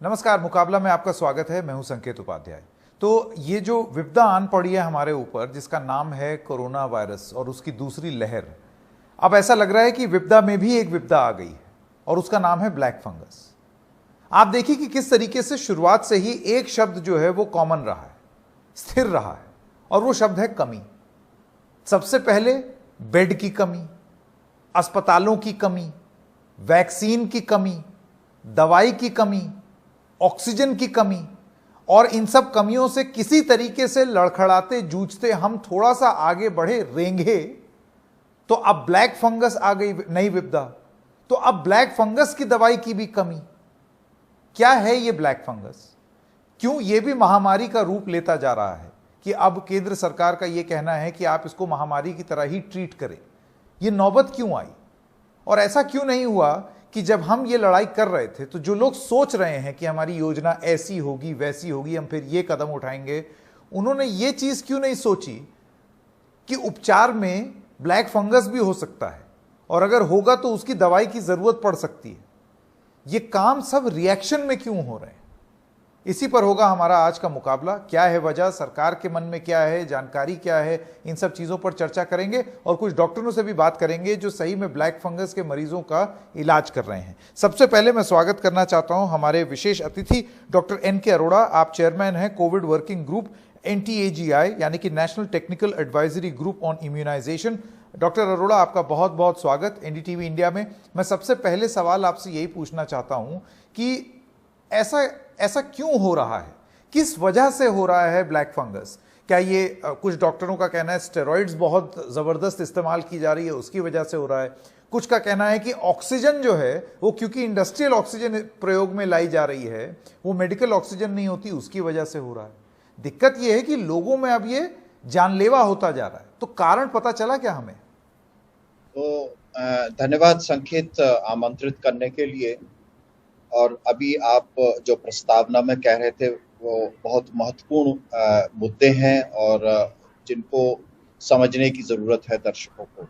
नमस्कार, मुकाबला में आपका स्वागत है। मैं हूं संकेत उपाध्याय। तो ये जो विपदा आन पड़ी है हमारे ऊपर, जिसका नाम है कोरोना वायरस और उसकी दूसरी लहर, अब ऐसा लग रहा है कि विपदा में भी एक विपदा आ गई है और उसका नाम है ब्लैक फंगस। आप देखिए कि किस तरीके से शुरुआत से ही एक शब्द जो है वो कॉमन रहा है, स्थिर रहा है, और वो शब्द है कमी। सबसे पहले बेड की कमी, अस्पतालों की कमी, वैक्सीन की कमी, दवाई की कमी, ऑक्सीजन की कमी, और इन सब कमियों से किसी तरीके से लड़खड़ाते जूझते हम थोड़ा सा आगे बढ़े, रेंगे, तो अब ब्लैक फंगस आ गई, नई विपदा। तो अब ब्लैक फंगस की दवाई की भी कमी। क्या है ये ब्लैक फंगस? क्यों ये भी महामारी का रूप लेता जा रहा है कि अब केंद्र सरकार का यह कहना है कि आप इसको महामारी की तरह ही ट्रीट करें? ये नौबत क्यों आई? और ऐसा क्यों नहीं हुआ कि जब हम ये लड़ाई कर रहे थे तो जो लोग सोच रहे हैं कि हमारी योजना ऐसी होगी, वैसी होगी, हम फिर ये कदम उठाएंगे, उन्होंने ये चीज क्यों नहीं सोची कि उपचार में ब्लैक फंगस भी हो सकता है और अगर होगा तो उसकी दवाई की जरूरत पड़ सकती है? ये काम सब रिएक्शन में क्यों हो रहे हैं? इसी पर होगा हमारा आज का मुकाबला। क्या है वजह, सरकार के मन में क्या है, जानकारी क्या है, इन सब चीजों पर चर्चा करेंगे और कुछ डॉक्टरों से भी बात करेंगे जो सही में ब्लैक फंगस के मरीजों का इलाज कर रहे हैं। सबसे पहले मैं स्वागत करना चाहता हूं हमारे विशेष अतिथि डॉक्टर NK अरोड़ा। आप चेयरमैन हैं कोविड वर्किंग ग्रुप NTAGI, यानी कि national technical advisory group on immunisation. Doctor Arora, आपका बहुत बहुत स्वागत NDTV इंडिया में। मैं सबसे पहले सवाल आपसे यही पूछना चाहता हूं कि ऐसा क्यों हो रहा है, किस वजह से हो रहा है ब्लैक फंगस? क्या ये कुछ डॉक्टरों का कहना है स्टेरॉइड्स बहुत जबरदस्त इस्तेमाल की जा रही है, उसकी वजह से हो रहा है? कुछ का कहना है कि ऑक्सीजन जो है वो क्योंकि इंडस्ट्रियल ऑक्सीजन प्रयोग में लाई जा रही है, वो मेडिकल ऑक्सीजन नहीं होती, उसकी वजह से हो रहा है। दिक्कत ये है कि लोगों में अब ये जानलेवा होता जा रहा है। तो कारण पता चला क्या हमें? तो धन्यवाद संकेत, आमंत्रित करने के लिए। और अभी आप जो प्रस्तावना में कह रहे थे वो बहुत महत्वपूर्ण मुद्दे हैं और जिनको समझने की जरूरत है दर्शकों को।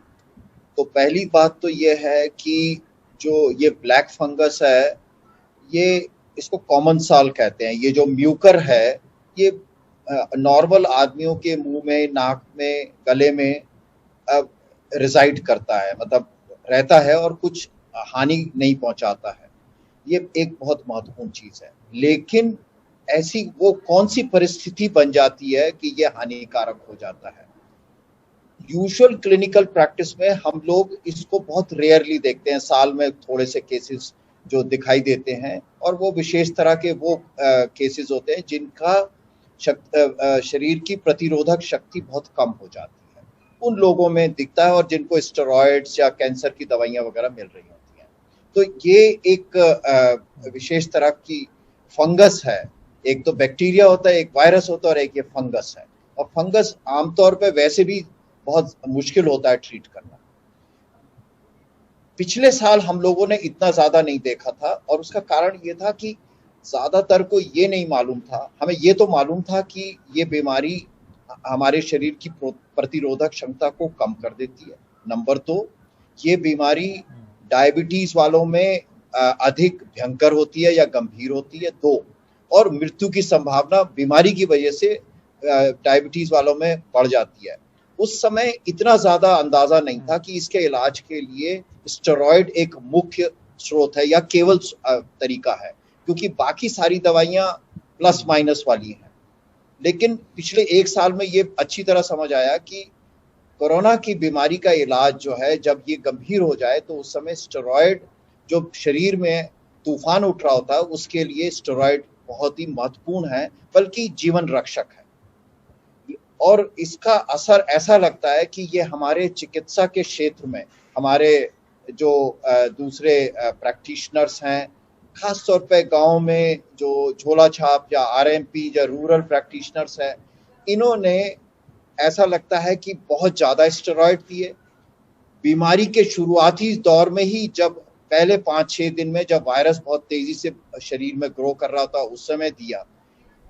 तो पहली बात तो ये है कि जो ये ब्लैक फंगस है, ये इसको कॉमन सॉल कहते हैं। ये जो म्यूकर है, ये नॉर्मल आदमियों के मुंह में, नाक में, गले में रिजाइड करता है, मतलब रहता है और कुछ हानि नहीं पहुंचाता है। ये एक बहुत महत्वपूर्ण चीज है। लेकिन ऐसी वो कौन सी परिस्थिति बन जाती है कि ये हानिकारक हो जाता है? यूजुअल क्लिनिकल प्रैक्टिस में हम लोग इसको बहुत रेयरली देखते हैं, साल में थोड़े से केसेस जो दिखाई देते हैं, और वो विशेष तरह के वो केसेस होते हैं जिनका शरीर की प्रतिरोधक शक्ति बहुत कम हो जाती है, उन लोगों में दिखता है, और जिनको स्टेरॉइड्स या कैंसर की दवाइयां वगैरह मिल रही होती हैं। तो ये एक विशेष तरह की फंगस है। एक तो बैक्टीरिया होता है, एक वायरस होता है, और एक ये फंगस है। और फंगस आमतौर पे वैसे भी बहुत मुश्किल होता है ट्रीट करना। पिछले साल हम लोगों ने इतना ज्यादा नहीं देखा था, और उसका कारण ये था कि ज्यादातर को ये नहीं मालूम था। हमें ये तो मालूम था कि ये बीमारी हमारे शरीर की प्रतिरोधक क्षमता को कम कर देती है। नंबर 2, ये बीमारी डायबिटीज वालों में अधिक भयंकर होती है या गंभीर होती है। 2, और मृत्यु की संभावना बीमारी की वजह से डायबिटीज वालों में बढ़ जाती है। उस समय इतना ज्यादा अंदाजा नहीं था कि इसके इलाज के लिए स्टेरॉइड एक मुख्य स्रोत है या केवल तरीका है, क्योंकि बाकी सारी दवाइयां प्लस माइनस वाली हैं। लेकिन पिछले 1 साल में ये अच्छी तरह समझ आया कि कोरोना की बीमारी का इलाज जो है, जब ये गंभीर हो जाए तो उस समय स्टेरॉइड, जो शरीर में तूफान उठ रहा होता है, उसके लिए स्टेरॉइड बहुत ही महत्वपूर्ण है, बल्कि जीवन रक्षक है। और इसका असर ऐसा लगता है कि ये हमारे चिकित्सा के क्षेत्र में, हमारे जो दूसरे प्रैक्टिशनर्स हैं, खास तौर पे गांव में जो झोला छाप या RMP या रूरल प्रैक्टिशनर्स हैं, इन्होंने ऐसा लगता है कि बहुत ज्यादा स्टेरॉइड दिए। बीमारी के शुरुआती दौर में ही, जब पहले 5-6 दिन में जब वायरस बहुत तेजी से शरीर में ग्रो कर रहा था, उस समय दिया,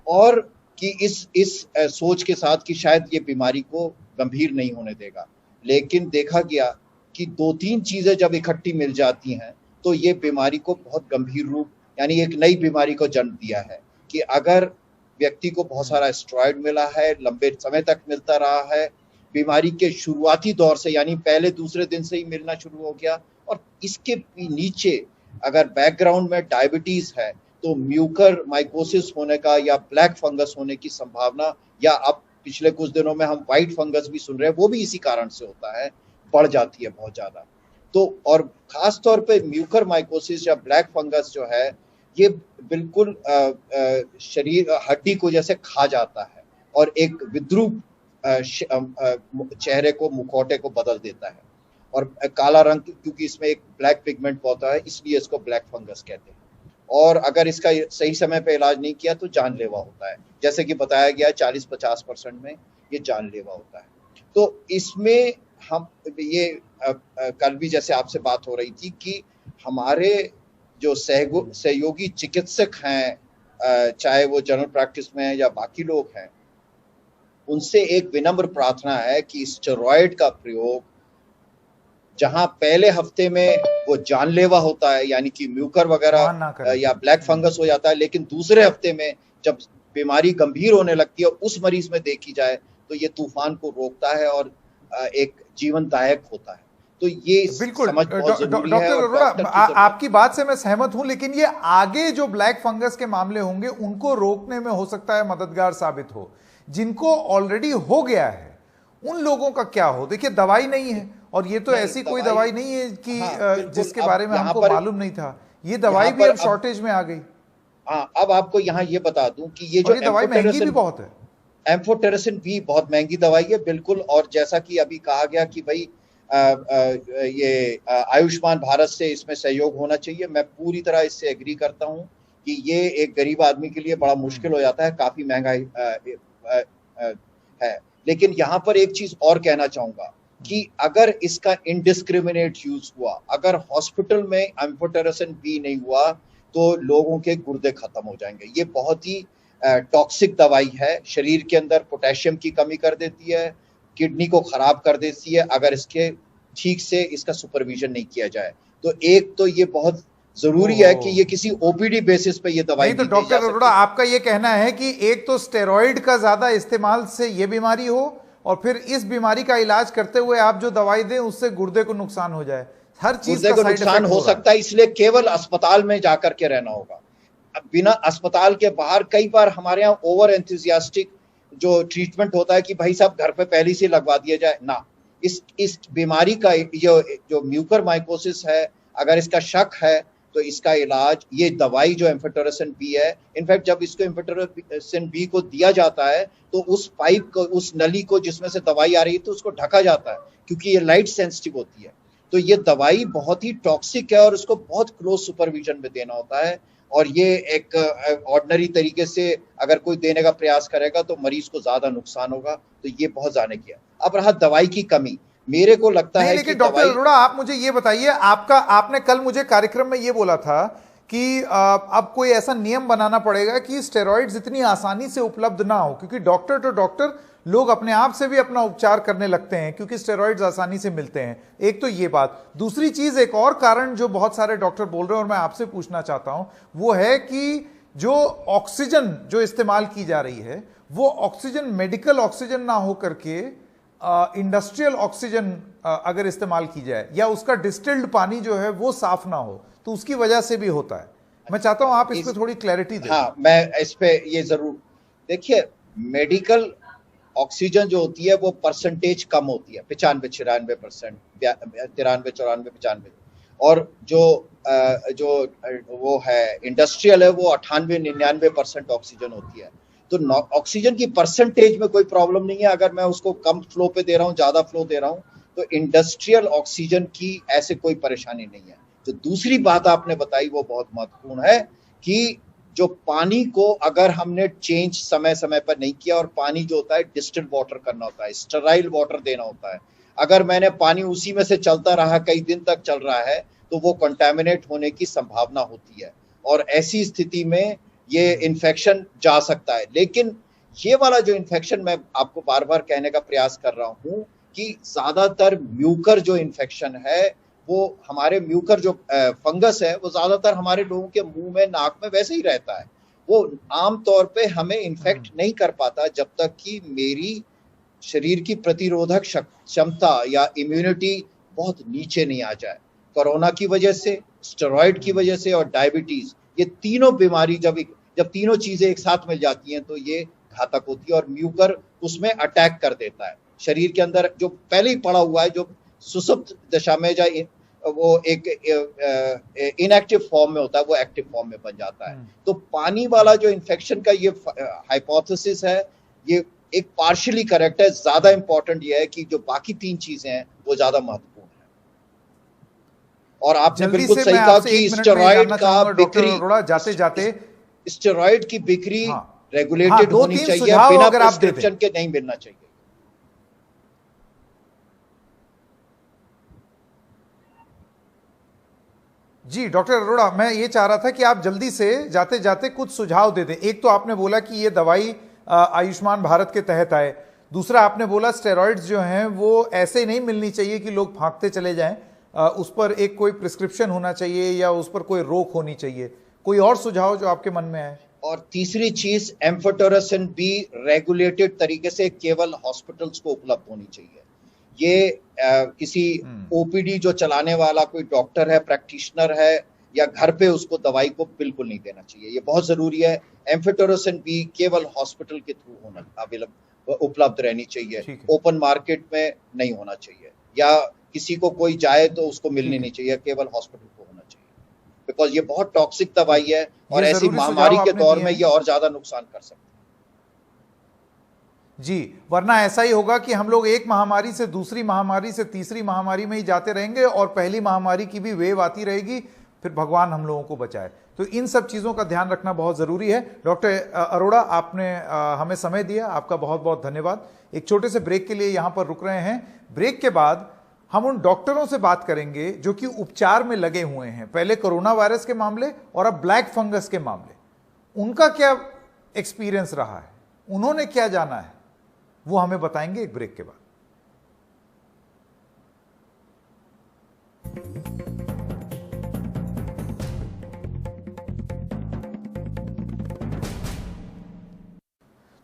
और कि इस सोच के साथ कि शायद ये बीमारी को गंभीर नहीं होने देगा। लेकिन देखा गया कि 2-3 चीजें जब इकट्ठी मिल जाती हैं तो ये बीमारी को बहुत गंभीर रूप यानी एक नई बीमारी को जन्म दिया है कि अगर व्यक्ति को बहुत सारा स्टेरॉइड मिला है, लंबे समय तक मिलता रहा है, बीमारी के शुरुआती दौर से यानी पहले दूसरे दिन से ही मिलना शुरू हो गया, और इसके नीचे अगर बैकग्राउंड में डायबिटीज है तो म्यूकर माइकोसिस होने का या ब्लैक फंगस होने की संभावना, या अब पिछले कुछ दिनों में हम व्हाइट फंगस भी सुन रहे हैं, वो भी इसी कारण से होता है, बढ़ जाती है बहुत ज्यादा। तो और खास तौर पे म्यूकर माइकोसिस या ब्लैक फंगस जो है ये बिल्कुल शरीर हड्डी को जैसे खा जाता है और एक विद्रूप चेहरे को, मुखौटे को बदल देता है, और काला रंग, क्योंकि इसमें एक ब्लैक पिगमेंट होता है इसलिए इसको ब्लैक फंगस कहते हैं। और अगर इसका सही समय पे इलाज नहीं किया तो जानलेवा होता है, जैसे कि बताया गया 40-50% में ये जानलेवा होता है। तो इसमें हम ये कल भी जैसे आपसे बात हो रही थी कि हमारे जो सहयोगी चिकित्सक हैं, चाहे वो जनरल प्रैक्टिस में या बाकी लोग हैं, उनसे एक विनम्र प्रार्थना है कि स्टेरॉइड का प्रयोग जहां पहले हफ्ते में वो जानलेवा होता है यानी कि म्यूकर वगैरह या ब्लैक फंगस हो जाता है, लेकिन दूसरे हफ्ते में जब बीमारी गंभीर होने लगती है उस मरीज में देखी जाए तो ये तूफान को रोकता है और एक जीवनदायक होता है। तो ये बिल्कुल समझ बहुत जरूरी है। डॉक्टर अरोड़ा, आपकी बात से मैं सहमत हूं, लेकिन ये आगे जो ब्लैक फंगस के मामले होंगे उनको रोकने में हो सकता है मददगार साबित हो। जिनको ऑलरेडी हो गया है उन लोगों का क्या हो? देखिए, दवाई नहीं है, और ये तो ऐसी कोई दवाई नहीं है कि जिसके बारे में हमको मालूम नहीं था। ये दवाई भी अब शॉर्टेज में आ गई। हाँ, अब आपको यहाँ ये बता दूं कि ये जो दवाई महंगी भी बहुत है, एम्फोटेरेसिन भी बहुत महंगी दवाई है, बिल्कुल। और जैसा कि अभी कहा गया कि भाई ये आयुष्मान भारत से इसमें सहयोग होना चाहिए, मैं पूरी तरह इससे एग्री करता हूँ कि ये एक गरीब आदमी के लिए बड़ा मुश्किल हो जाता है, काफी महंगा है। लेकिन यहाँ पर एक चीज और कहना चाहूंगा कि अगर इसका इनडिस्क्रिमिनेट यूज हुआ, अगर हॉस्पिटल में एम्फोटेरेसिन भी नहीं हुआ तो लोगों के गुर्दे खत्म हो जाएंगे। ये बहुत ही टॉक्सिक दवाई है, शरीर के अंदर पोटेशियम की कमी कर देती है, किडनी को खराब कर देती है अगर इसके ठीक से इसका सुपरविजन नहीं किया जाए। तो एक तो ये बहुत जरूरी है कि ये किसी ओपीडी बेसिस पे ये दवाई नहीं। तो डॉक्टर अरोड़ा, आपका ये कहना है कि एक तो स्टेरॉइड का ज्यादा इस्तेमाल से ये बीमारी हो, और फिर इस बीमारी का इलाज करते हुए आप जो दवाई दें उससे गुर्दे को नुकसान हो जाए। हर चीज को नुकसान हो सकता है, इसलिए केवल अस्पताल में जाकर के रहना होगा। बिना अस्पताल के बाहर कई बार हमारे यहाँ ओवर एंथुजियास्टिक जो ट्रीटमेंट होता है कि भाई साहब घर पे पहले से लगवा दिया जाए ना। इस बीमारी का जो म्यूकर माइकोसिस है, अगर इसका शक है तो इसका इलाज, ये दवाई जो एम्फोटेरेसिन बी है, इनफैक्ट जब इसको एम्फोटेरेसिन बी को दिया जाता है तो उस पाइप को, उस नली को जिसमें से दवाई आ रही है, तो उसको ढका जाता है क्योंकि ये लाइट सेंसिटिव होती है। तो ये दवाई बहुत ही टॉक्सिक है और उसको बहुत क्लोज सुपरविजन में देना होता है, और ये एक ऑर्डिनरी तरीके से अगर कोई देने का प्रयास करेगा तो मरीज को ज्यादा नुकसान होगा। तो ये बहुत जाने किया। अब रहा दवाई की कमी, मेरे को लगता है लेकिन डॉक्टर अरोड़ा, आप मुझे ये बताइए, आपने कल मुझे कार्यक्रम में ये बोला था कि अब कोई ऐसा नियम बनाना पड़ेगा कि स्टेरॉइड्स इतनी आसानी से उपलब्ध ना हो, क्योंकि डॉक्टर टू डॉक्टर लोग अपने आप से भी अपना उपचार करने लगते हैं क्योंकि स्टेरॉइड्स आसानी से मिलते हैं। एक तो ये बात। दूसरी चीज, एक और कारण जो बहुत सारे डॉक्टर बोल रहे हैं और मैं आपसे पूछना चाहता हूं, वो है कि जो ऑक्सीजन जो इस्तेमाल की जा रही है वो ऑक्सीजन मेडिकल ऑक्सीजन ना हो करके इंडस्ट्रियल ऑक्सीजन अगर इस्तेमाल की जाए, या उसका डिस्टिल्ड पानी जो है वो साफ ना हो, तो उसकी वजह से भी होता है। मैं चाहता हूं आप इस पे थोड़ी क्लैरिटी दें। हाँ, मैं इस पे ये जरूर, देखिए, मेडिकल ऑक्सीजन जो होती है वो परसेंटेज कम होती है, 95-96%, 93-94-95, और जो वो है इंडस्ट्रियल है वो 98-99% ऑक्सीजन होती है। तो ऑक्सीजन की परसेंटेज में कोई प्रॉब्लम नहीं है, अगर मैं उसको कम फ्लो पे दे रहा हूँ, ज्यादा फ्लो दे रहा हूँ, तो इंडस्ट्रियल ऑक्सीजन की ऐसे कोई परेशानी नहीं है। तो दूसरी बात आपने बताई वो बहुत महत्वपूर्ण है कि जो पानी को अगर हमने चेंज समय समय पर नहीं किया, और पानी जो होता है डिस्टिल्ड वाटर करना होता है, स्टेराइल वाटर देना होता है, अगर मैंने पानी उसी में से चलता रहा, कई दिन तक चल रहा है, तो वो कंटामिनेट होने की संभावना होती है, और ऐसी स्थिति में ये इन्फेक्शन जा सकता है। लेकिन ये वाला जो इन्फेक्शन, मैं आपको बार बार कहने का प्रयास कर रहा हूं कि ज्यादातर म्यूकर जो इन्फेक्शन है वो हमारे म्यूकर जो फंगस है वो ज्यादातर हमारे लोगों के मुंह में, नाक में वैसे ही रहता है। वो आमतौर पे हमें इन्फेक्ट नहीं कर पाता जब तक कि मेरी शरीर की प्रतिरोधक क्षमता या इम्यूनिटी बहुत नीचे नहीं आ जाए। कोरोना की वजह से, स्टेरॉइड की वजह से और डायबिटीज, ये तीनों बीमारी जब तीनों चीजें एक साथ मिल जाती हैं तो ये घातक होती है और म्यूकर उसमें अटैक कर देता है। शरीर के अंदर जो पहले ही पड़ा हुआ है, जो सुसुप्त दशा में वो एक इनएक्टिव फॉर्म में होता है, वो एक्टिव फॉर्म में बन जाता है। तो पानी वाला जो इन्फेक्शन का ये हाइपोथेसिस है, ये एक पार्शियली करेक्ट है। ज्यादा इंपॉर्टेंट ये है कि जो बाकी तीन चीजें हैं वो ज्यादा महत्वपूर्ण है। और आपने बिल्कुल सही कहा कि स्टेरॉइड का बिक्री, जाते जाते स्टेरॉइड की बिक्री रेगुलेटेड होनी चाहिए, बिना प्रिस्क्रिप्शन के नहीं मिलना चाहिए। जी डॉक्टर अरोड़ा, मैं ये चाह रहा था कि आप जल्दी से जाते जाते कुछ सुझाव दे दें। एक तो आपने बोला कि ये दवाई आयुष्मान भारत के तहत आए, दूसरा आपने बोला स्टेरॉइड्स जो हैं वो ऐसे नहीं मिलनी चाहिए कि लोग भागते चले जाएं, उस पर एक कोई प्रिस्क्रिप्शन होना चाहिए या उस पर कोई रोक होनी चाहिए। कोई और सुझाव जो आपके मन में आए? और तीसरी चीज, एम्फोटेरेसिन बी रेगुलेटेड तरीके से केवल हॉस्पिटल्स को उपलब्ध होनी चाहिए। ये किसी ओपीडी जो चलाने वाला कोई डॉक्टर है, प्रैक्टिशनर है, या घर पे उसको दवाई को बिल्कुल नहीं देना चाहिए। ये बहुत जरूरी है। एम्फोटेरेसिन बी केवल हॉस्पिटल के थ्रू होना अवेलेबल, उपलब्ध रहनी चाहिए, ओपन मार्केट में नहीं होना चाहिए, या किसी को कोई जाए तो उसको मिलनी नहीं चाहिए, केवल हॉस्पिटल को होना चाहिए। बिकॉज ये बहुत टॉक्सिक दवाई है और ऐसी महामारी के दौर में ये और ज्यादा नुकसान कर सकती है। जी, वरना ऐसा ही होगा कि हम लोग एक महामारी से दूसरी महामारी से तीसरी महामारी में ही जाते रहेंगे और पहली महामारी की भी वेव आती रहेगी, फिर भगवान हम लोगों को बचाए। तो इन सब चीजों का ध्यान रखना बहुत जरूरी है। डॉक्टर अरोड़ा, आपने हमें समय दिया, आपका बहुत बहुत धन्यवाद। एक छोटे से ब्रेक के लिए यहां पर रुक रहे हैं। ब्रेक के बाद हम उन डॉक्टरों से बात करेंगे जो कि उपचार में लगे हुए हैं, पहले कोरोना वायरस के मामले और अब ब्लैक फंगस के मामले। उनका क्या एक्सपीरियंस रहा है, उन्होंने क्या जाना है, वो हमें बताएंगे एक ब्रेक के बाद।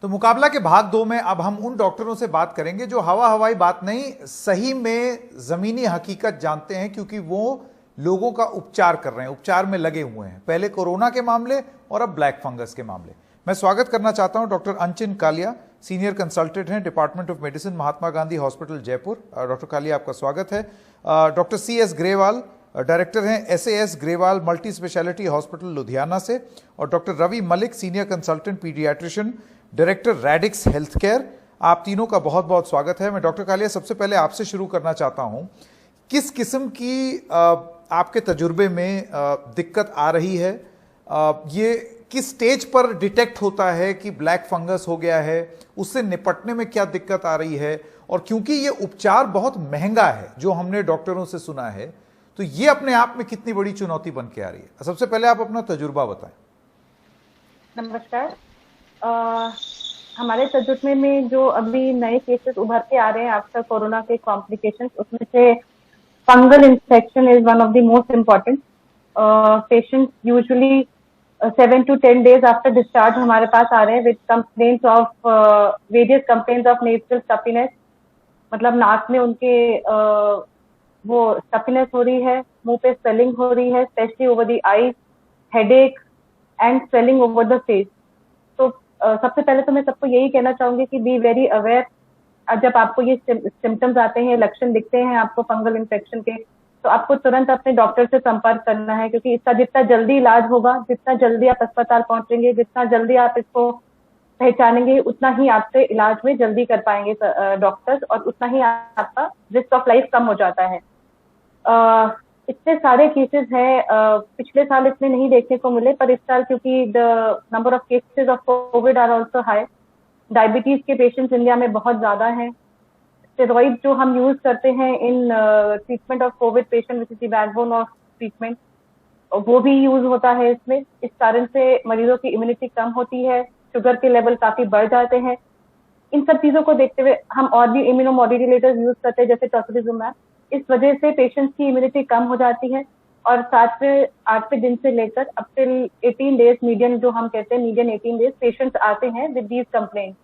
तो मुकाबला के भाग 2 में अब हम उन डॉक्टरों से बात करेंगे जो हवा हवाई बात नहीं, सही में जमीनी हकीकत जानते हैं, क्योंकि वो लोगों का उपचार कर रहे हैं, उपचार में लगे हुए हैं, पहले कोरोना के मामले और अब ब्लैक फंगस के मामले। मैं स्वागत करना चाहता हूं doctor Anchin Kalia, senior consultant हैं department of medicine, Mahatma Gandhi hospital, Jaipur. Doctor Kalia, आपका स्वागत है। डॉक्टर CS ग्रेवाल, डायरेक्टर हैं SAS Grewal multi speciality hospital, Ludhiana से। और doctor Ravi Malik, senior consultant paediatrician, director Radix health care. आप तीनों का बहुत बहुत स्वागत है। मैं डॉक्टर कालिया सबसे पहले आपसे शुरू करना चाहता हूं, किस किस्म की आपके तजुर्बे में दिक्कत आ रही है? ये किस स्टेज पर डिटेक्ट होता है कि ब्लैक फंगस हो गया है? उससे निपटने में क्या दिक्कत आ रही है? और क्योंकि ये उपचार बहुत महंगा है, जो हमने डॉक्टरों से सुना है, तो ये अपने आप में कितनी बड़ी चुनौती बन के आ रही है? सबसे पहले आप अपना तजुर्बा बताएं। नमस्कार। हमारे तजुर्बे में जो अभी नए केसेस उभर के आ रहे हैं आफ्टर कोरोना के कॉम्प्लिकेशंस, उसमें से fungal infection is one of the most important. Patients usually 7 to 10 days after discharge हमारे पास आ रहे हैं with complaints of various complaints of nasal stuffiness, मतलब नाक में उनके वो स्टफीनेस हो रही है, मुंह पे स्वेलिंग हो रही है, specially over the eyes, headache and swelling over the face. तो सबसे पहले तो मैं सबको यही कहना चाहूंगी कि बी वेरी अवेयर। जब आपको ये सिम्टम्स आते हैं, लक्षण दिखते हैं आपको फंगल इन्फेक्शन के, तो आपको तुरंत अपने डॉक्टर से संपर्क करना है, क्योंकि इसका जितना जल्दी इलाज होगा, जितना जल्दी आप अस्पताल पहुंचेंगे, जितना जल्दी आप इसको पहचानेंगे, उतना ही आपसे इलाज में जल्दी कर पाएंगे डॉक्टर्स, और उतना ही आपका रिस्क ऑफ लाइफ कम हो जाता है। इतने सारे केसेस हैं, पिछले साल इतने नहीं देखने को मिले, पर इस साल क्योंकि the number of cases of covid are also high, diabetes के पेशेंट्स इंडिया में बहुत ज्यादा हैं। स्टेरॉइड जो हम यूज करते हैं in treatment of Covid patient, which is the backbone of treatment, वो भी यूज होता है इसमें। इस कारण से मरीजों की इम्यूनिटी कम होती है, शुगर के लेवल काफी बढ़ जाते हैं। इन सब चीजों को देखते हुए हम और भी इम्यूनोमोड्यूलेटर्स यूज करते हैं, जैसे टोसिलिजुमैब, इस वजह से पेशेंट्स की इम्यूनिटी कम हो जाती है और 7वें-8वें दिन से लेकर अप टिल 18 डेज मीडियन, जो हम कहते हैं मीडियन 18 डेज पेशेंट्स आते हैं विद दीज कंप्लेंट्स।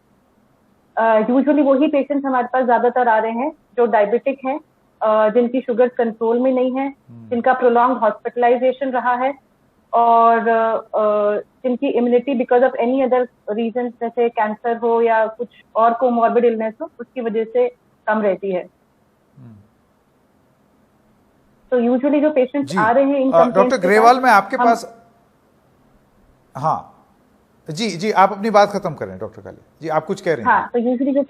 यूजुअली वही पेशेंट्स हमारे पास ज्यादातर आ रहे हैं जो डायबिटिक हैं, जिनकी शुगर कंट्रोल में नहीं है, जिनका प्रोलॉन्ग हॉस्पिटलाइजेशन रहा है और जिनकी immunity because of any other reason जैसे कैंसर हो या कुछ और कोमॉर्बिड इलनेस हो उसकी वजह से कम रहती है। तो यूजुअली जो पेशेंट्स आ रहे हैं इन डॉक्टर ग्रेवाल, मैं आपके पास, हाँ जी आप अपनी बात खत्म करें डॉक्टर काली जी, आप कुछ कह रहे हैं। हाँ, तो यूजुअली जो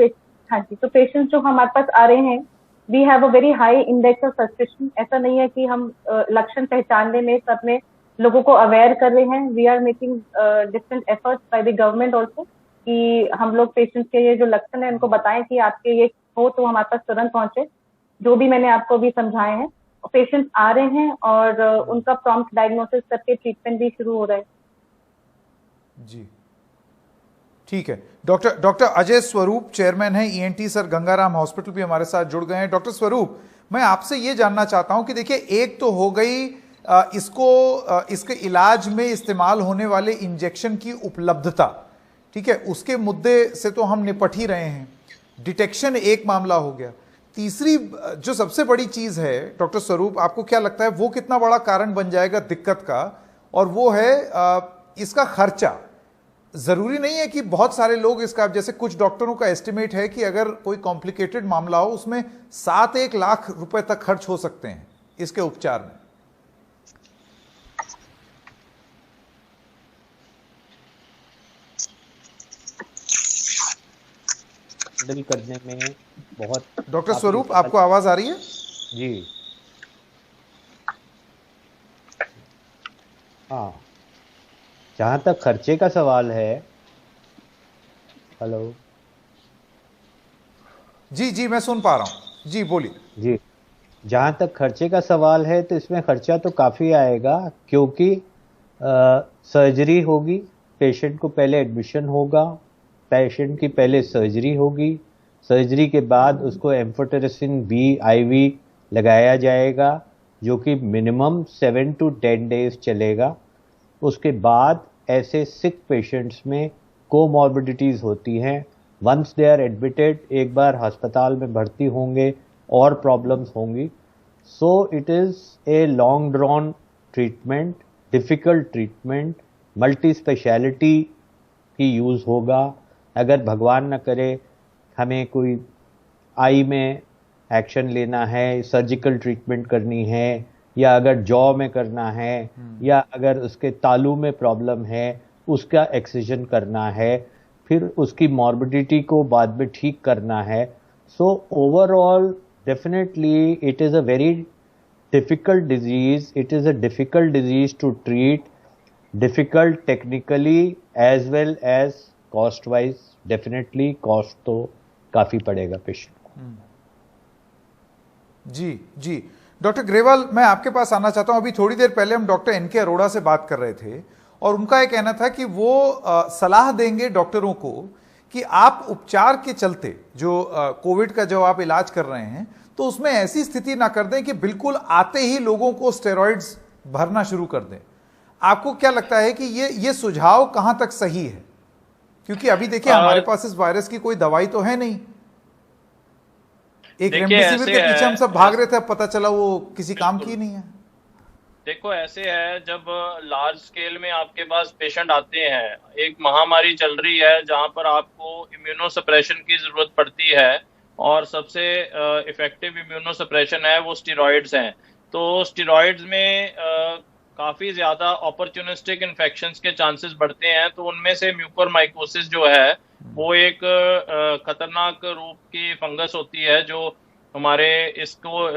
हाँ जी, तो पेशेंट्स जो हमारे पास आ रहे हैं, we have a very high index of suspicion. ऐसा नहीं है कि हम लक्षण पहचानने में सब में लोगों को अवेयर कर रहे हैं। We are making different efforts by the government also कि हम लोग पेशेंट्स के ये जो लक्षण है उनको बताएं कि आपके ये हो तो हमारे पास तुरंत पहुंचे, जो भी मैंने आपको भी समझाए हैं। पेशेंट्स आ रहे हैं और उनका प्रॉम्प्ट डायग्नोसिस करके ट्रीटमेंट भी शुरू हो रहा है। जी ठीक है। डॉक्टर अजय स्वरूप चेयरमैन है ईएनटी सर गंगाराम हॉस्पिटल भी हमारे साथ जुड़ गए हैं। डॉक्टर स्वरूप, मैं आपसे ये जानना चाहता हूं कि देखिए, एक तो हो गई इसके इलाज में इस्तेमाल होने वाले इंजेक्शन की उपलब्धता, ठीक है, उसके मुद्दे से तो हम निपट ही रहे हैं। डिटेक्शन एक मामला हो गया। तीसरी जो सबसे बड़ी चीज है डॉक्टर स्वरूप, आपको क्या लगता है वो कितना बड़ा कारण बन जाएगा दिक्कत का, और वो है इसका खर्चा। जरूरी नहीं है कि बहुत सारे लोग इसका, जैसे कुछ डॉक्टरों का एस्टिमेट है कि अगर कोई कॉम्प्लिकेटेड मामला हो उसमें 7-1 लाख रुपए तक खर्च हो सकते हैं इसके उपचार में। हैंडल करने में बहुत। डॉक्टर स्वरूप, आपको आवाज आ रही है? जी हाँ, जहाँ तक खर्चे का सवाल है, हेलो जी मैं सुन पा रहा हूँ, जी बोलिए। जी, जहाँ तक खर्चे का सवाल है तो इसमें खर्चा तो काफ़ी आएगा, क्योंकि सर्जरी होगी, पेशेंट को पहले एडमिशन होगा, पेशेंट की पहले सर्जरी होगी, सर्जरी के बाद उसको एम्फोटेरेसिन बी आईवी लगाया जाएगा जो कि मिनिमम 7 to 10 डेज चलेगा। उसके बाद ऐसे सिक पेशेंट्स में कोमॉर्बिडिटीज़ होती हैं, वंस दे आर एडमिटेड, एक बार अस्पताल में भर्ती होंगे और प्रॉब्लम्स होंगी। So it is a long drawn treatment, difficult treatment, multi speciality की यूज़ होगा। अगर भगवान न करे हमें कोई आई में एक्शन लेना है, सर्जिकल ट्रीटमेंट करनी है, या अगर जॉ में करना है, या अगर उसके तालू में प्रॉब्लम है उसका एक्सिजन करना है, फिर उसकी मॉर्बिडिटी को बाद में ठीक करना है। So overall definitely it is a very difficult disease, it is a difficult disease to treat, difficult technically as well as cost wise. Definitely cost तो काफ़ी पड़ेगा पेशेंट को। जी डॉक्टर ग्रेवाल, मैं आपके पास आना चाहता हूं। अभी थोड़ी देर पहले हम डॉक्टर एनके अरोड़ा से बात कर रहे थे और उनका यह कहना था कि वो सलाह देंगे डॉक्टरों को कि आप उपचार के चलते जो कोविड का जो आप इलाज कर रहे हैं तो उसमें ऐसी स्थिति ना कर दें कि बिल्कुल आते ही लोगों को स्टेरॉइड्स भरना शुरू कर दें। आपको क्या लगता है कि ये सुझाव कहां तक सही है? क्योंकि अभी देखिए हमारे पास इस वायरस की कोई दवाई तो है नहीं। एक रेमडेसिविर के पीछे हम सब भाग रहे थे, अब पता चला वो किसी काम की नहीं है। देखो ऐसे है, जब लार्ज स्केल में आपके पास पेशेंट आते हैं, एक महामारी चल रही है जहां पर आपको इम्यूनो सप्रेशन की जरूरत पड़ती है और सबसे इफेक्टिव इम्यूनो सप्रेशन है वो स्टेरॉइड्स हैं। तो स्टेरॉइड्स में काफी ज्यादा अपॉर्चुनिस्टिक इन्फेक्शंस के चांसेस बढ़ते हैं। तो उनमें से म्यूकोरमाइकोसिस जो है वो एक खतरनाक रूप की फंगस होती है जो हमारे इसको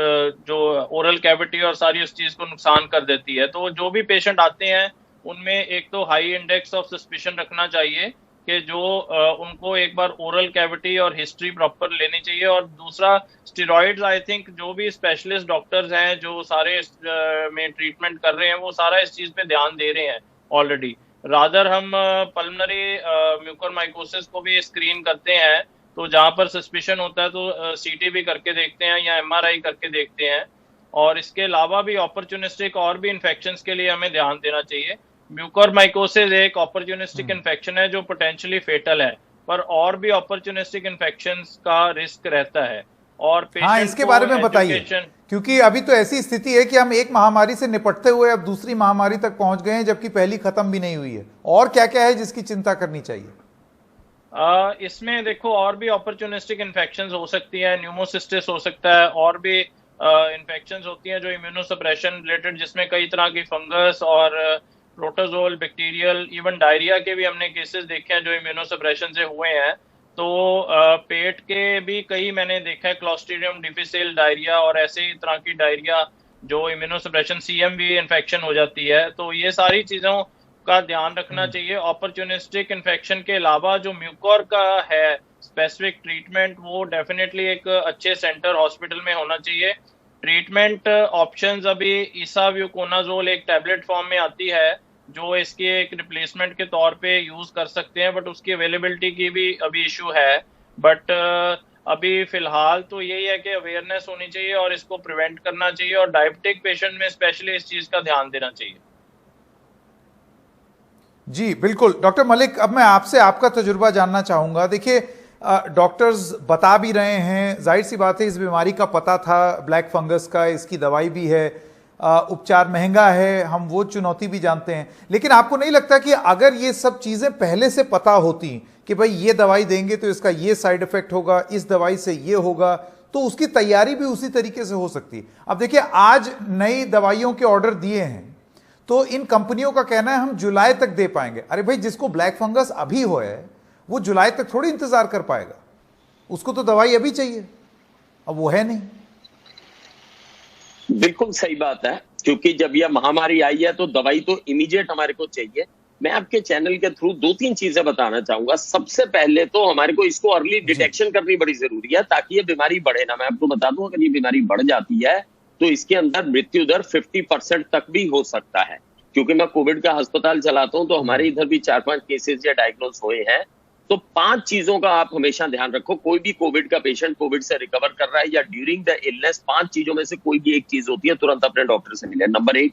जो ओरल कैविटी और सारी उस चीज को नुकसान कर देती है। तो जो भी पेशेंट आते हैं उनमें एक तो हाई इंडेक्स ऑफ सस्पिशन रखना चाहिए कि जो उनको एक बार ओरल कैविटी और हिस्ट्री प्रॉपर लेनी चाहिए। और दूसरा स्टेरॉइड्स, आई थिंक जो भी स्पेशलिस्ट डॉक्टर्स हैं जो सारे में ट्रीटमेंट कर रहे हैं वो सारा इस चीज पे ध्यान दे रहे हैं ऑलरेडी। रादर हम पल्मनरी म्यूकोरमाइकोसिस को भी स्क्रीन करते हैं तो जहां पर सस्पिशन होता है तो सीटी भी करके देखते हैं या एमआरआई करके देखते हैं। और इसके अलावा भी अपॉर्चुनिस्टिक और भी इन्फेक्शंस के लिए हमें ध्यान देना चाहिए। म्यूकोरमाइकोसिस एक अपॉर्चुनिस्टिक इन्फेक्शन है जो पोटेंशियली फेटल है, पर और भी अपॉर्चुनिस्टिक इन्फेक्शंस का रिस्क रहता है। और हाँ, इसके बारे में बताइए, क्योंकि अभी तो ऐसी स्थिति है कि हम एक महामारी से निपटते हुए अब दूसरी महामारी तक पहुंच गए हैं, जबकि पहली खत्म भी नहीं हुई है। और क्या क्या है जिसकी चिंता करनी चाहिए? इसमें देखो और भी अपॉर्चुनिस्टिक इन्फेक्शंस हो सकती है, न्यूमोसिस्टिस हो सकता है, और भी इन्फेक्शंस होती हैं जो इम्यूनोसप्रेशन रिलेटेड, जिसमें कई तरह की फंगस और प्रोटोजोल, बैक्टीरियल, इवन डायरिया के भी हमने केसेस देखे हैं जो इम्यूनोसप्रेशन से हुए हैं। तो पेट के भी कई मैंने देखा है, क्लॉस्ट्रीडियम डिफिसिल डायरिया और ऐसे ही तरह की डायरिया जो इम्यूनोसप्रेशन सीएमवी इन्फेक्शन हो जाती है। तो ये सारी चीजों का ध्यान रखना चाहिए। अपॉर्चुनिस्टिक इन्फेक्शन के अलावा जो म्यूकोर का है स्पेसिफिक ट्रीटमेंट, वो डेफिनेटली एक अच्छे सेंटर हॉस्पिटल में होना चाहिए। ट्रीटमेंट ऑप्शंस अभी इसाव्यूकोनाजोल एक टैबलेट फॉर्म में आती है जो इसके एक रिप्लेसमेंट के तौर पे यूज कर सकते हैं, बट उसकी अवेलेबिलिटी की भी अभी इशू है। बट अभी फिलहाल तो यही है कि अवेयरनेस होनी चाहिए और इसको प्रिवेंट करना चाहिए, और डायबिटिक पेशेंट में स्पेशली इस चीज का ध्यान देना चाहिए। जी बिल्कुल डॉक्टर मलिक, अब मैं आपसे आपका तजुर्बा जानना चाहूंगा। देखिए, डॉक्टर्स बता भी रहे हैं, जाहिर सी बात है इस बीमारी का पता था, ब्लैक फंगस का, इसकी दवाई भी है, उपचार महंगा है, हम वो चुनौती भी जानते हैं। लेकिन आपको नहीं लगता कि अगर ये सब चीजें पहले से पता होती कि भाई ये दवाई देंगे तो इसका ये साइड इफेक्ट होगा, इस दवाई से ये होगा, तो उसकी तैयारी भी उसी तरीके से हो सकती है? अब देखिए, आज नई दवाइयों के ऑर्डर दिए हैं तो इन कंपनियों का कहना है हम जुलाई तक दे पाएंगे। अरे भाई, जिसको ब्लैक फंगस अभी हो है वो जुलाई तक थोड़ी इंतजार कर पाएगा, उसको तो दवाई अभी चाहिए, अब वो है नहीं। बिल्कुल सही बात है, क्योंकि जब यह महामारी आई है तो दवाई तो इमीडिएट हमारे को चाहिए। मैं आपके चैनल के थ्रू 2-3 चीजें बताना चाहूंगा। सबसे पहले तो हमारे को इसको अर्ली डिटेक्शन करनी बड़ी जरूरी है ताकि ये बीमारी बढ़े ना। मैं आपको बता दूं, अगर ये बीमारी बढ़ जाती है तो इसके अंदर मृत्यु दर 50% तक भी हो सकता है। क्योंकि मैं कोविड का अस्पताल चलाता हूं तो हमारे इधर भी 4-5 केसेस या डायग्नोज हुए हैं। तो 5 चीजों का आप हमेशा ध्यान रखो। कोई भी कोविड का पेशेंट कोविड से रिकवर कर रहा है या ड्यूरिंग द इलनेस, 5 चीजों में से कोई भी एक चीज होती है, तुरंत अपने डॉक्टर से मिले। नंबर 1,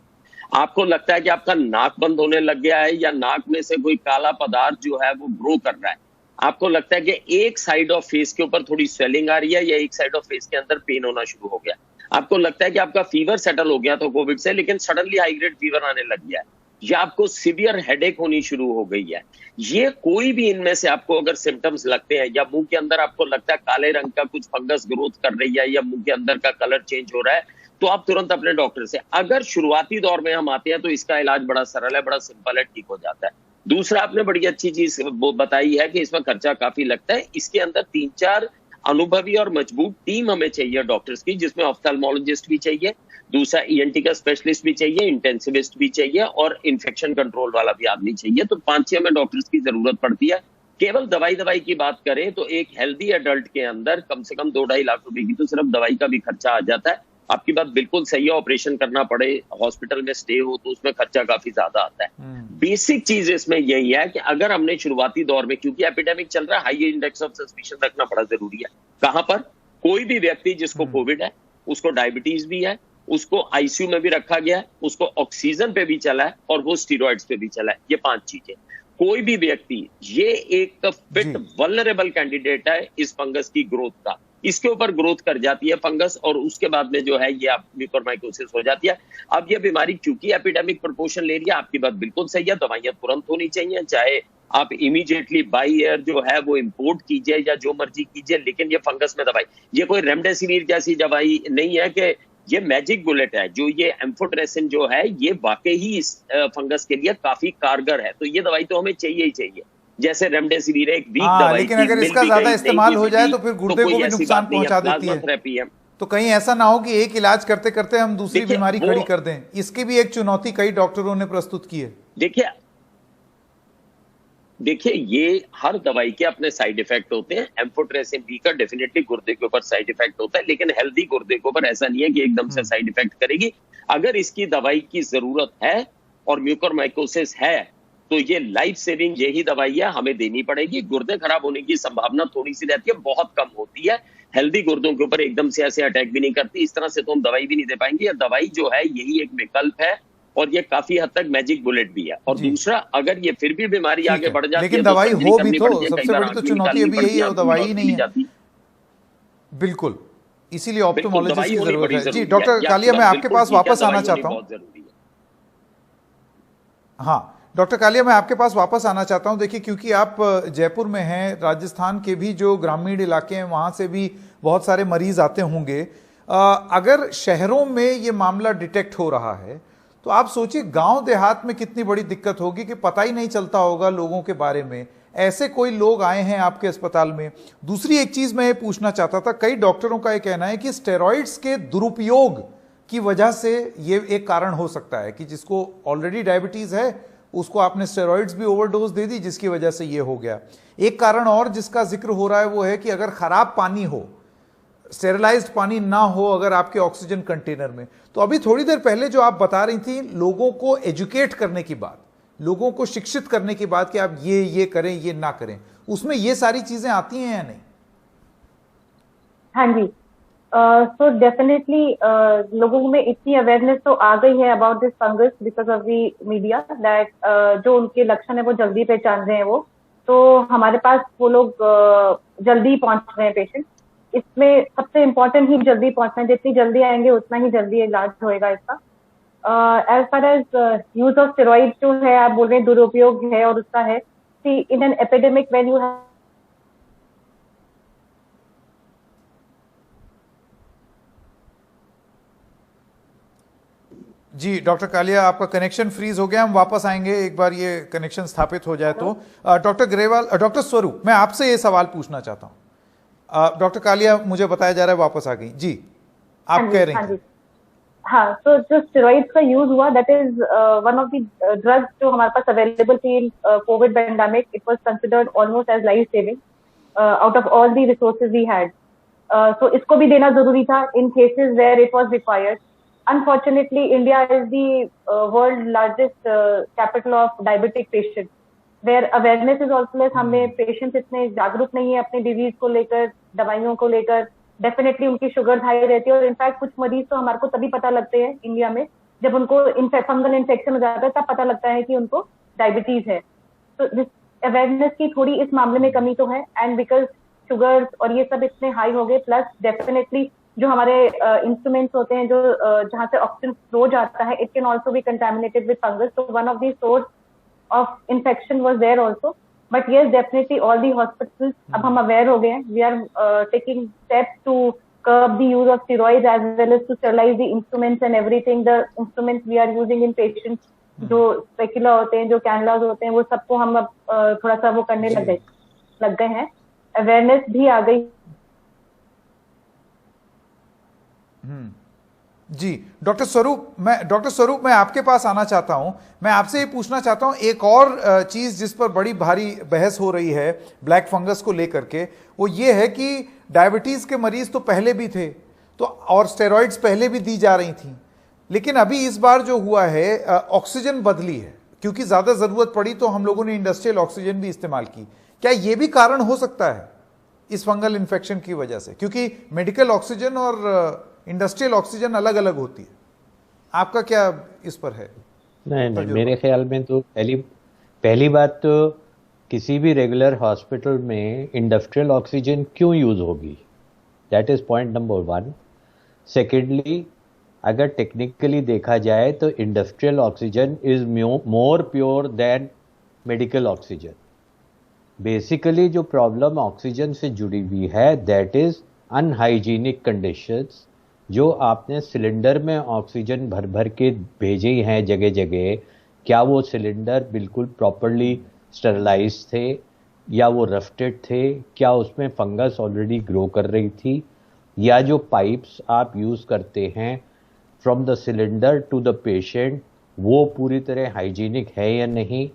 आपको लगता है कि आपका नाक बंद होने लग गया है या नाक में से कोई काला पदार्थ जो है वो ग्रो कर रहा है। आपको लगता है कि एक साइड ऑफ फेस के ऊपर थोड़ी स्वेलिंग आ रही है या एक साइड ऑफ फेस के अंदर पेन होना शुरू हो गया। आपको लगता है कि आपका फीवर सेटल हो गया था कोविड से, लेकिन सडनली हाई ग्रेड फीवर आने लग गया है, या आपको सीवियर हेडेक होनी शुरू हो गई है। ये कोई भी इनमें से आपको अगर सिम्टम्स लगते हैं, या मुंह के अंदर आपको लगता है काले रंग का कुछ फंगस ग्रोथ कर रही है या मुंह के अंदर का कलर चेंज हो रहा है, तो आप तुरंत अपने डॉक्टर से। अगर शुरुआती दौर में हम आते हैं तो इसका इलाज बड़ा सरल है, बड़ा सिंपल है, ठीक हो जाता है। दूसरा, आपने बड़ी अच्छी चीज बताई है कि इसमें खर्चा काफी लगता है। इसके अंदर 3-4 अनुभवी और मजबूत टीम हमें चाहिए डॉक्टर्स की, जिसमें ऑफ्थेल्मोलॉजिस्ट भी चाहिए, दूसरा ईएनटी का स्पेशलिस्ट भी चाहिए, इंटेंसिविस्ट भी चाहिए और इन्फेक्शन कंट्रोल वाला भी आदमी चाहिए। तो 5-6 हमें डॉक्टर्स की जरूरत पड़ती है। केवल दवाई की बात करें तो एक हेल्दी एडल्ट के अंदर कम से कम 2-2.5 लाख रुपए की तो सिर्फ दवाई का भी खर्चा आ जाता है। आपकी बात बिल्कुल सही है, ऑपरेशन करना पड़े, हॉस्पिटल में स्टे हो तो उसमें खर्चा काफी ज्यादा आता है। बेसिक चीज इसमें यही है कि अगर हमने शुरुआती दौर में, क्योंकि एपिडेमिक चल रहा है, हाई इंडेक्स ऑफ सस्पिशन रखना बड़ा जरूरी है। कहां पर? कोई भी व्यक्ति जिसको कोविड है, उसको डायबिटीज भी है, उसको आईसीयू में भी रखा गया है, उसको ऑक्सीजन पे भी चला है और वो स्टीरॉइड्स पे भी चला है। ये 5 चीजें, कोई भी व्यक्ति, ये एक फिट वल्नरेबल कैंडिडेट है इस फंगस की ग्रोथ का। इसके ऊपर ग्रोथ कर जाती है फंगस और उसके बाद में जो है ये आप म्यूकोरमाइकोसिस हो जाती है। अब ये बीमारी क्योंकि एपिडेमिक प्रोपोर्शन ले रही है, आपकी बात बिल्कुल सही है, दवाइयां तुरंत होनी चाहिए, चाहे आप इमीडिएटली बाई एयर जो है वो इंपोर्ट कीजिए या जो मर्जी कीजिए, लेकिन ये फंगस में दवाई, ये कोई रेमडेसिविर जैसी दवाई नहीं है कि ये मैजिक बुलेट है। जो ये एम्फोटेरेसिन जो है ये वाकई ही इस फंगस के लिए काफी कारगर है। तो ये दवाई तो हमें चाहिए ही चाहिए, जैसे रेमडेसिविर एक वीक दवाई, लेकिन अगर इसका ज्यादा इस्तेमाल हो जाए तो फिर गुर्दे को भी नुकसान पहुंचा देती है। तो कहीं ऐसा ना हो कि एक इलाज करते करते हम दूसरी बीमारी खड़ी कर दें। इसकी भी एक चुनौती कई डॉक्टरों ने प्रस्तुत की है। देखिए ये हर दवाई के अपने साइड इफेक्ट होते हैं। एम्फोटेरेसिन बी का डेफिनेटली गुर्दे के ऊपर साइड इफेक्ट होता है, लेकिन हेल्दी गुर्दे के ऊपर ऐसा नहीं है कि एकदम से साइड इफेक्ट करेगी। अगर इसकी दवाई की जरूरत है और म्यूकोरमाइकोसिस है तो ये लाइफ सेविंग यही दवाई है, हमें देनी पड़ेगी। गुर्दे खराब होने की संभावना थोड़ी सी रहती है, बहुत कम होती है। हेल्दी गुर्दों के ऊपर एकदम से ऐसे अटैक भी नहीं करती। इस तरह से तो हम दवाई भी नहीं दे पाएंगे। ये दवाई जो है यही एक विकल्प है, और ये काफी हद तक मैजिक बुलेट भी है। और दूसरा, अगर ये फिर भी बीमारी आगे बढ़ जाती है, लेकिन तो दवाई सर्जरी हो करनी भी तो पड़ती है, कई सबसे बार बड़ी तो आंखें चुनौती निकालनी अभी यही है, पड़ती वो दवाई ही आंखें नहीं है। जाती। बिल्कुल, इसीलिए बिल्कुल, ऑप्टोमोलॉजिस्ट दवाई की होनी जरूरत बड़ी है। जी जरूरी है। डॉक्टर ये कालिया, आपकी मैं बात आपके बिल्कुल पास ठीक है, वापस आना दवाई चाहता होनी हूँ। बहुत जरूरी है। हाँ डॉक्टर कालिया, मैं आपके पास वापस आना चाहता हूं। देखिए, क्योंकि आप जयपुर में हैं, राजस्थान के भी जो ग्रामीण इलाके हैं वहां से भी बहुत सारे मरीज आते होंगे। अगर शहरों में ये मामला डिटेक्ट हो रहा है तो आप सोचिए गांव देहात में कितनी बड़ी दिक्कत होगी कि पता ही नहीं चलता होगा लोगों के बारे में। ऐसे कोई लोग आए हैं आपके अस्पताल में। दूसरी एक चीज मैं ये पूछना चाहता था, कई डॉक्टरों का ये कहना है कि स्टेरॉइड्स के दुरुपयोग की वजह से ये एक कारण हो सकता है कि जिसको ऑलरेडी डायबिटीज है उसको आपने स्टेरॉइड्स भी ओवरडोज दे दी, जिसकी वजह से ये हो गया। एक कारण और जिसका जिक्र हो रहा है वो है कि अगर खराब पानी हो, स्टेरिलाइज्ड पानी ना हो अगर आपके ऑक्सीजन कंटेनर में, तो अभी थोड़ी देर पहले जो आप बता रही थी लोगों को एजुकेट करने की बात, लोगों को शिक्षित करने की बात कि आप ये करें ये ना करें, उसमें ये सारी चीजें आती हैं या नहीं? हाँ जी, सो डेफिनेटली लोगों में इतनी अवेयरनेस तो आ गई है about this fungus because of the media that जो उनके लक्षण है वो जल्दी पहचान रहे हैं वो, तो हमारे पास वो लोग जल्दी पहुंच रहे हैं पेशेंट। इसमें सबसे इम्पोर्टेंट ही जल्दी पहुंचना है, जितनी जल्दी आएंगे उतना ही जल्दी इलाज होएगा इसका। As far as use of steroid जो है आप बोल रहे हैं दुरुपयोग है और उसका है, see in an epidemic when you have जी डॉक्टर कालिया, आपका कनेक्शन फ्रीज हो गया, हम वापस आएंगे एक बार ये कनेक्शन स्थापित हो जाए तो। डॉक्टर ग्रेवाल, डॉक्टर स्वरूप, मैं आपसे ये सवाल पूछना चाहता हूँ। डॉक्टर कालिया मुझे बताया जा रहा है वापस आ गई जी, आप कह रहे हैं। हाँ, तो जो स्टेरॉइड्स का यूज हुआ that is one of the drugs जो हमारे पास अवेलेबल थी in covid pandemic. It was considered almost as life saving out of all the resources we had. So इसको भी देना जरूरी था in cases where it was required. Unfortunately, India is the world largest capital of diabetic patients, where awareness is also less. हमें patients इतने जागरूक नहीं है अपने डिजीज को लेकर, दवाइयों को लेकर। डेफिनेटली उनकी शुगर हाई रहती है, और इनफैक्ट कुछ मरीज तो हमारे को तभी पता लगते हैं इंडिया में जब उनको फंगल इन्फेक्शन हो जाता है, तब पता लगता है कि उनको डायबिटीज है। तो अवेयरनेस की थोड़ी इस मामले में कमी तो है, एंड बिकॉज शुगर और ये सब इतने हाई हो गए, प्लस डेफिनेटली जो हमारे इंस्ट्रूमेंट्स होते हैं जो जहां से ऑक्सीजन फ्लो जाता है, it can also be contaminated with fungus. तो one of the source of infection was there also. But yes, definitely all the hospitals, अब हम अवेयर हो गए हैं, we are taking steps to curb the use of steroids as well as to sterilize the instruments and everything. The instruments we are using in patients, जो स्पेकुला होते हैं, जो कैनुलास होते हैं, वो सबको हम अब थोड़ा सा वो करने लग गए हैं। अवेयरनेस भी आ गई। जी डॉक्टर स्वरूप, मैं आपके पास आना चाहता हूं। मैं आपसे ये पूछना चाहता हूं एक और चीज जिस पर बड़ी भारी बहस हो रही है ब्लैक फंगस को लेकर के, वो ये है कि डायबिटीज के मरीज तो पहले भी थे तो, और स्टेरॉइड्स पहले भी दी जा रही थी, लेकिन अभी इस बार जो हुआ है ऑक्सीजन बदली है, क्योंकि ज्यादा जरूरत पड़ी तो हम लोगों ने इंडस्ट्रियल ऑक्सीजन भी इस्तेमाल की। क्या ये भी कारण हो सकता है इस फंगल इन्फेक्शन की वजह से? क्योंकि मेडिकल ऑक्सीजन और इंडस्ट्रियल ऑक्सीजन अलग अलग होती है। आपका क्या इस पर है? नहीं, मेरे ख्याल में तो पहली बात तो किसी भी रेगुलर हॉस्पिटल में इंडस्ट्रियल ऑक्सीजन क्यों यूज होगी, that is point number 1। Secondly, अगर टेक्निकली देखा जाए तो industrial oxygen is more pure than medical oxygen. Basically जो प्रॉब्लम ऑक्सीजन से जुड़ी हुई है दैट इज अनहाइजीनिक कंडीशंस, जो आपने सिलेंडर में ऑक्सीजन भर भर के भेजे हैं जगह जगह, क्या वो सिलेंडर बिल्कुल प्रॉपरली स्टरलाइज थे या वो रफ्टेड थे, क्या उसमें फंगस ऑलरेडी ग्रो कर रही थी, या जो पाइप्स आप यूज करते हैं from the cylinder to the patient वो पूरी तरह हाइजीनिक है या नहीं,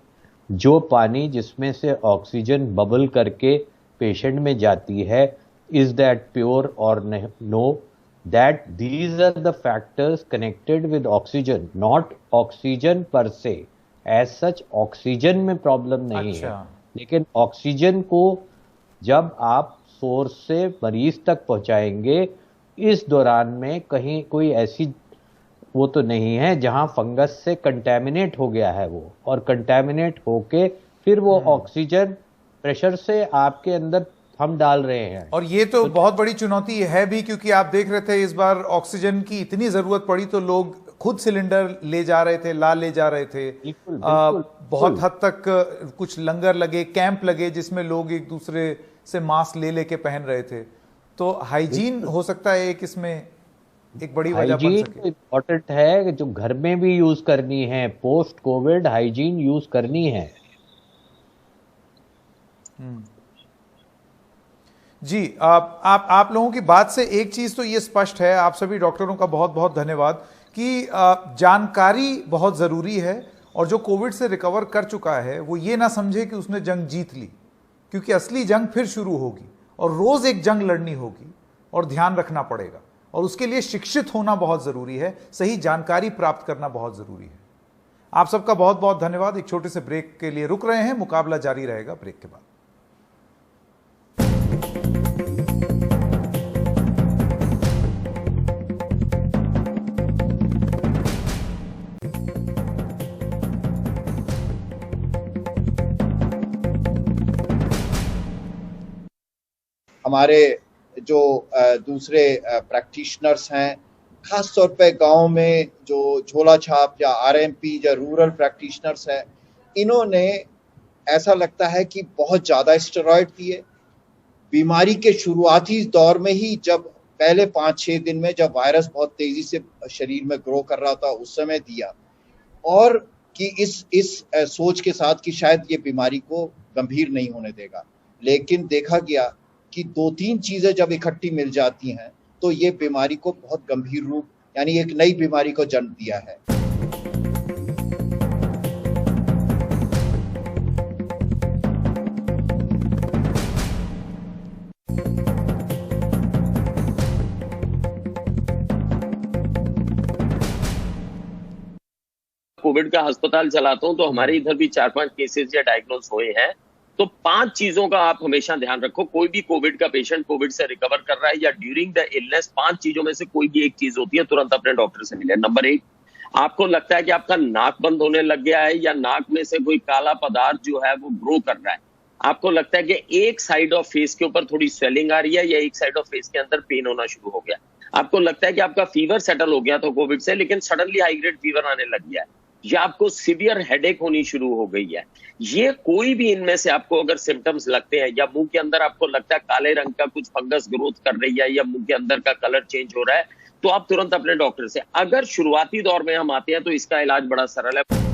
जो पानी जिसमें से ऑक्सीजन बबल करके पेशेंट में जाती है इज दैट प्योर और no, that these are the factors connected with oxygen, not oxygen per se, as such oxygen में प्रॉब्लम नहीं है, अच्छा। लेकिन ऑक्सीजन को जब आप सोर्स से मरीज तक पहुंचाएंगे, इस दौरान में कहीं कोई ऐसी वो तो नहीं है जहां फंगस से कंटेमिनेट हो गया है वो, और कंटेमिनेट होके फिर वो ऑक्सीजन प्रेशर से आपके अंदर हम डाल रहे हैं। और ये तो बहुत बड़ी चुनौती है भी, क्योंकि आप देख रहे थे इस बार ऑक्सीजन की इतनी जरूरत पड़ी तो लोग खुद सिलेंडर ले जा रहे थे, ले जा रहे थे। बिल्कुल, बहुत हद तक कुछ लंगर लगे, कैंप लगे जिसमें लोग एक दूसरे से मास्क ले लेके पहन रहे थे। तो हाइजीन हो सकता है एक इसमें एक बड़ी वजह बन हाइजीन सके। इम्पोर्टेंट है, जो घर में भी यूज करनी है, पोस्ट कोविड हाइजीन यूज करनी है। जी, आप लोगों की बात से एक चीज तो ये स्पष्ट है, आप सभी डॉक्टरों का बहुत बहुत धन्यवाद, कि जानकारी बहुत जरूरी है। और जो कोविड से रिकवर कर चुका है वो ये ना समझे कि उसने जंग जीत ली, क्योंकि असली जंग फिर शुरू होगी और रोज एक जंग लड़नी होगी और ध्यान रखना पड़ेगा। और उसके लिए शिक्षित होना बहुत जरूरी है, सही जानकारी प्राप्त करना बहुत जरूरी है। आप सबका बहुत बहुत धन्यवाद। एक छोटे से ब्रेक के लिए रुक रहे हैं, मुकाबला जारी रहेगा ब्रेक के बाद। हमारे जो दूसरे प्रैक्टिशनर्स हैं, खास तौर पे गांव में जो झोला छाप या आरएमपी या रूरल प्रैक्टिशनर्स हैं, इन्होंने ऐसा लगता है कि बहुत ज़्यादा स्टेरॉइड दिए बीमारी के शुरुआती दौर में ही, जब पहले 5-6 दिन में जब वायरस बहुत तेजी से शरीर में ग्रो कर रहा था उस समय दिया, और कि इस सोच के साथ कि शायद ये बीमारी को गंभीर नहीं होने देगा। लेकिन देखा गया कि 2-3 चीजें जब इकट्ठी मिल जाती हैं तो ये बीमारी को बहुत गंभीर रूप, यानी एक नई बीमारी को जन्म दिया है। कोविड का अस्पताल चलाता हूं तो हमारे इधर भी 4-5 केसेस या डायग्नोज हुए हैं। तो 5 चीजों का आप हमेशा ध्यान रखो। कोई भी कोविड का पेशेंट कोविड से रिकवर कर रहा है या ड्यूरिंग द इलनेस, 5 चीजों में से कोई भी एक चीज होती है, तुरंत अपने डॉक्टर से मिले। नंबर 1, आपको लगता है कि आपका नाक बंद होने लग गया है या नाक में से कोई काला पदार्थ जो है वो ग्रो कर रहा है। आपको लगता है कि एक साइड ऑफ फेस के ऊपर थोड़ी स्वेलिंग आ रही है या एक साइड ऑफ फेस के अंदर पेन होना शुरू हो गया। आपको लगता है कि आपका फीवर सेटल हो गया था कोविड से, लेकिन सडनली हाई ग्रेड फीवर आने लग गया है, या आपको सीवियर हेडेक होनी शुरू हो गई है। ये कोई भी इनमें से आपको अगर सिम्टम्स लगते हैं, या मुंह के अंदर आपको लगता है काले रंग का कुछ फंगस ग्रोथ कर रही है या मुंह के अंदर का कलर चेंज हो रहा है, तो आप तुरंत अपने डॉक्टर से। अगर शुरुआती दौर में हम आते हैं तो इसका इलाज बड़ा सरल है।